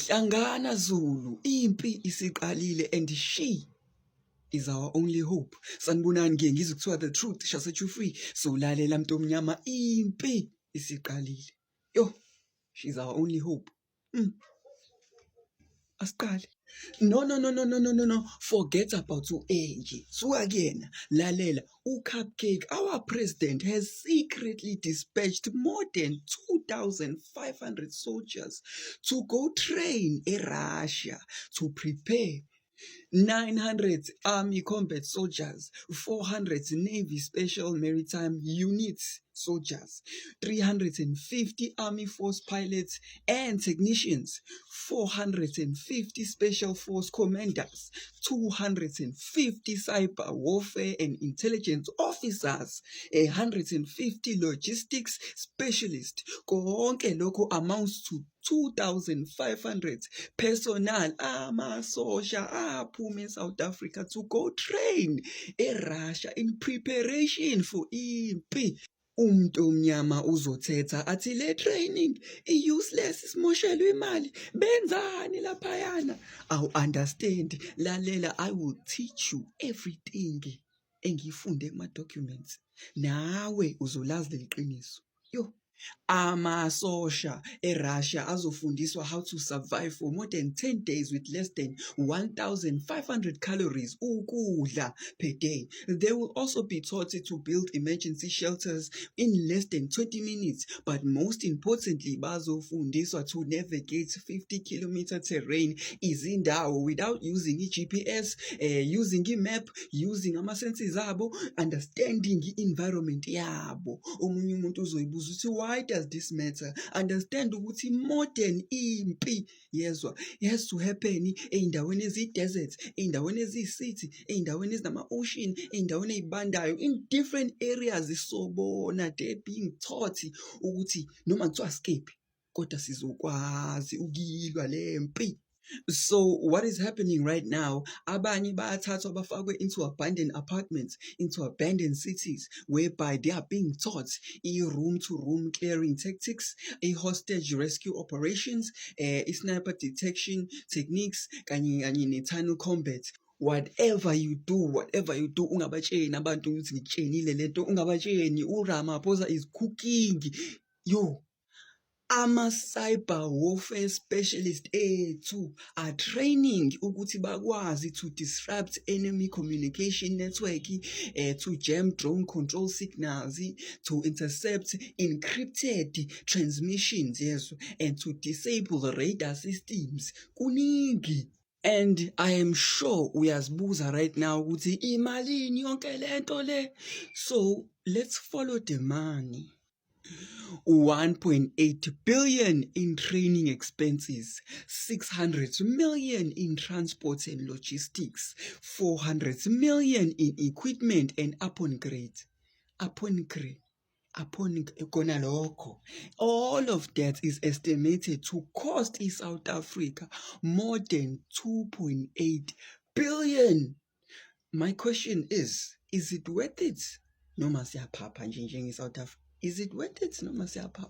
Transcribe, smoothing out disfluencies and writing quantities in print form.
Hlangana Zulu, impi isiqalile and she is our only hope. Sanibonani ke ngizwe kuthiwa the truth shall set you free. So lalela mntomnyama, impi isiqalile. Yo, she's our only hope. Asiqale. No. Forget about u-Angie. Suka kuyena. Lalela. U-Cupcake, our president, has secretly dispatched more than 2,500 soldiers to go train in Russia to prepare 900 Army combat soldiers, 400 Navy Special Maritime Units soldiers, 350 Army Force pilots and technicians, 450 Special Force commanders, 250 cyber warfare and intelligence officers, 150 logistics specialists. Konke lokho amounts to 2,500 personnel amasosha aphuma eSouth Africa to go train eRussia in preparation for impi. Umntomnyama uzothetha athi le training i-useless, simoshelwe imali, benzani laphayana. Awu understand, lalela, I will teach you everything engifunde kuma-documents. Nawe uzolazi leli qiniso. Yo. Amasosha eRussia azofundiswa how to survive for more than 10 days with less than 1,500 calories ukudla per day. They will also be taught to build emergency shelters in less than 20 minutes. But most importantly, bazofundiswa to navigate 50-kilometer terrain izindawo without using i-GPS, using i-map, using ama-senses abo, understanding i-environment yabo. Omunye umuntu uzoyibuza uthi, why does this matter? Understand ukuthi modern impi yezwa has to happen ey'ndaweni eziyi-desert, ey'ndaweni eziyi-city, ey'ndaweni ezinama-ocean, ey'ndaweni ey'bandayo, in different areas. Sobona they're being taught ukuthi noma kuthiwa skip kodwa sizokwazi ukuyilwa le mpi. So what is happening right now, abanye bayathathwa bafakwe into abandoned apartments, into abandoned cities, whereby they are being taught room-to-room clearing tactics, hostage rescue operations, sniper detection techniques, kanye ne-tunnel combat. Whatever you do, ungabatsheni abantu ukuthi ngitshenile lento, ungabatsheni uRamaphosa is cooking. Yo. Ama-cyber warfare specialists too are training ukuthi bakwazi to disrupt enemy communication network, to jam drone control signals, to intercept encrypted transmissions, yes, and to disable the radar systems. Kuningi. And I am sure uyazibuza right now ukuthi imalini yonke lento le. So let's follow the money. 1.8 billion in training expenses, 600 million in transport and logistics, 400 million in equipment and upgrade. All of that is estimated to cost South Africa more than 2.8 billion. My question is it worth it? Noma siyaphapha nje South Africa. Is it worth it? Noma siyaphapha.